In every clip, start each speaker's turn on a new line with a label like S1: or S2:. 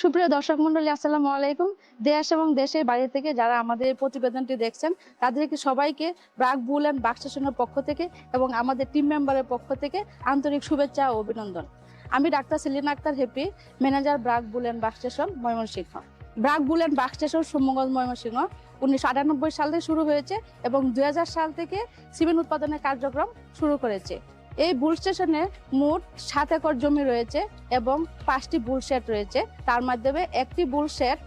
S1: সুপ্রিয় দর্শক মন্ডলী, আসসালামু আলাইকুম। দেশ এবং দেশের বাইরে থেকে যারা আমাদের প্রতিবেদনটি দেখছেন তাদেরকে সবাইকে ব্রাক বুল অ্যান্ড বাক স্টেশনের পক্ষ থেকে এবং আমাদের টিম মেম্বারের পক্ষ থেকে আন্তরিক শুভেচ্ছা ও অভিনন্দন। আমি doctor Selina Akter Happy, manager BRAC bull and buck station, Mymensingh. BRAC bull and buck station Sumangal, Mymensingh 1998 সাল থেকে শুরু হয়েছে এবং 2000 সাল থেকে সিমেন্ট উৎপাদনের কার্যক্রম শুরু করেছে। এই বুল স্টেশনে মোট 7 একর জমি রয়েছে এবং 5টি বুল শেড রয়েছে। তার মাধ্যমে একটি বুল শেড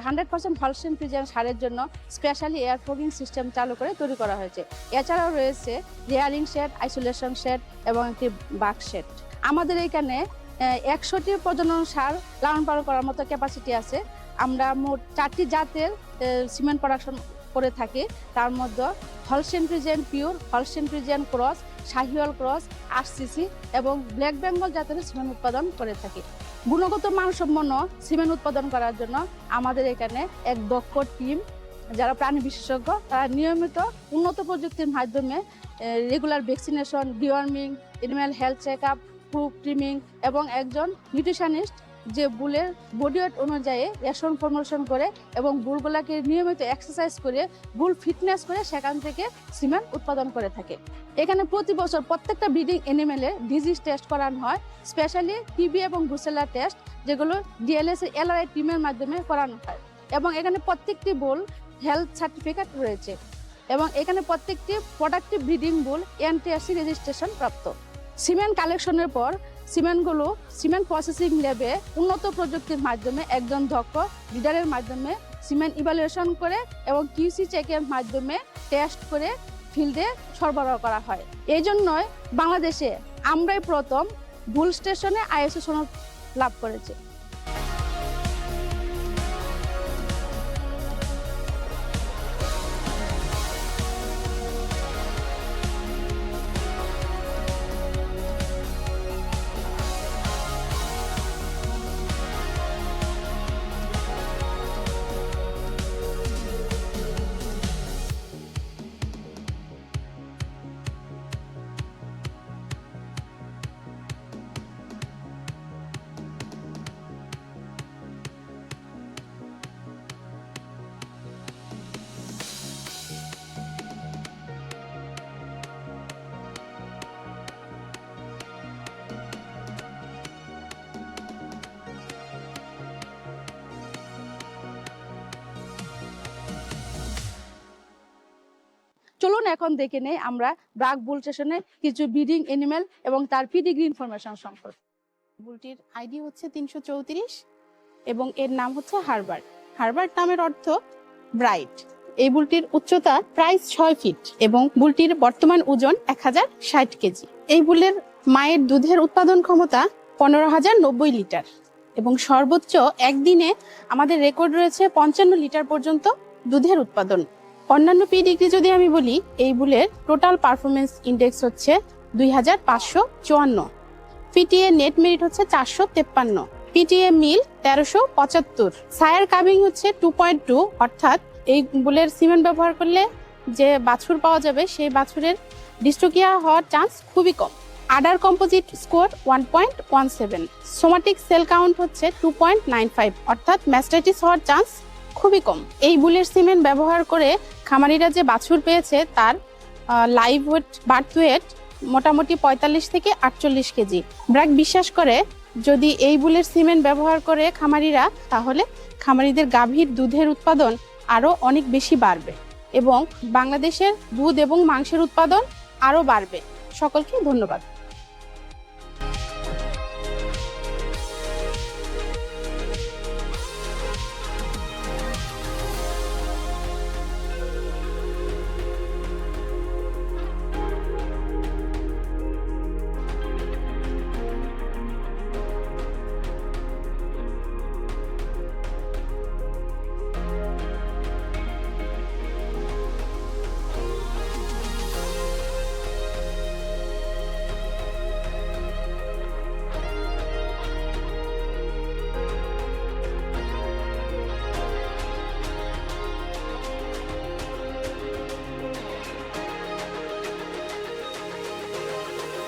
S1: 100% হলস্টেইন ফ্রিজিয়ান সারের জন্য স্পেশালি এয়ার ফগিং সিস্টেম চালু করে তৈরি করা হয়েছে। এছাড়াও রয়েছে রেয়ারিং শেড, আইসোলেশন শেড এবং একটি বাক শেড। আমাদের এখানে 100টি প্রজনন সার লালন পালন করার মতো ক্যাপাসিটি আছে। আমরা মোট 4টি জাতের সিমেন্ট প্রোডাকশন করে থাকি। তার মধ্যে Holstein Friesian pure, Holstein Friesian cross, Sahiwal cross, RCC এবং ব্ল্যাক বেঙ্গল জাতের সিমেন্ট উৎপাদন করে থাকি। গুণগত মানসম্পন্ন সিমেন্ট উৎপাদন করার জন্য আমাদের এখানে এক দক্ষ টিম, যারা প্রাণী বিশেষজ্ঞ, তারা নিয়মিত উন্নত প্রযুক্তির মাধ্যমে regular vaccination, deworming, animal health check up, প্রুফ ট্রিমিং এবং একজন নিউট্রিশনিস্ট যে বুলের বডি ওয়েট অনুযায়ী রেশন ফর্মুলেশন করে এবং বুলগুলাকে নিয়মিত এক্সারসাইজ করে বুল ফিটনেস করে সেখান থেকে সিমেন্ট উৎপাদন করে থাকে। এখানে প্রতি বছর প্রত্যেকটা ব্রিডিং এনিমেলের ডিজিজ টেস্ট করানো হয়, স্পেশালি টিবি এবং ব্রুসেলা টেস্ট, যেগুলো ডিএলএস এলআরআই টিমের মাধ্যমে করানো হয়। এবং এখানে প্রত্যেকটি বুল হেলথ সার্টিফিকেট রয়েছে এবং এখানে প্রত্যেকটি প্রোডাক্টিভ ব্রিডিং বুল এনটিআরসি রেজিস্ট্রেশন প্রাপ্ত। সিমেন্ট কালেকশনের পর সিমেন্টগুলো সিমেন্ট প্রসেসিং ল্যাবে উন্নত প্রযুক্তির মাধ্যমে একজন দক্ষ লিডারের মাধ্যমে সিমেন্ট ইভ্যালুয়েশন করে এবং কিউসি চেকের মাধ্যমে টেস্ট করে ফিল্ডে সরবরাহ করা হয়। এই জন্যই বাংলাদেশে আমরাই প্রথম বুল স্টেশনে আইএসও সনদ লাভ করেছে। চলুন এখন দেখে নেই আমরা ব্রাক বুল স্টেশনে কিছু ব্রিডিং এনিমেল এবং তার পিডিগ্রি ইনফরমেশন সম্পর্কে।
S2: বুলটির আইডি হচ্ছে 334 এবং এর নাম হচ্ছে হারবার্ট। হারবার্ট নামের অর্থ ব্রাইট। এই বুলটির উচ্চতা প্রায় 6 ফিট এবং বুলটির বর্তমান ওজন 1060 কেজি। এই বুলের মায়ের দুধের উৎপাদন ক্ষমতা 15,090 লিটার এবং সর্বোচ্চ একদিনে আমাদের রেকর্ড রয়েছে 55 লিটার পর্যন্ত দুধের উৎপাদন। অন্যান্য পিডিগ্রি যদি আমি বলি, এই বুলের টোটাল পারফরমেন্স ইন্ডেক্স হচ্ছে 2554, পিটিএ নেট মেরিট হচ্ছে 453, পিটিএ মিল 1375, সায়ার কাভিং হচ্ছে 2.2, অর্থাৎ এই বুলের সিমেন্ট ব্যবহার করলে যে বাছুর পাওয়া যাবে সেই বাছুরের ডিস্ট্রোকিয়া হওয়ার চান্স খুবই কম। Udder composite score 1.17, somatic cell count হচ্ছে 2.95, অর্থাৎ ম্যাস্টাইটিস হওয়ার চান্স খুবই কম। এই বুলের সিমেন্ট ব্যবহার করে খামারিরা যে বাছুর পেয়েছে তার লাইভ ওয়েট, বার্থ ওয়েট মোটামুটি 45 থেকে 48 কেজি। ব্র্যাক বিশ্বাস করে যদি এই বুলের সিমেন্ট ব্যবহার করে খামারিরা, তাহলে খামারিদের গাভীর দুধের উৎপাদন আরো অনেক বেশি বাড়বে এবং বাংলাদেশের দুধ এবং মাংসের উৎপাদন আরো বাড়বে। সকলকে ধন্যবাদ।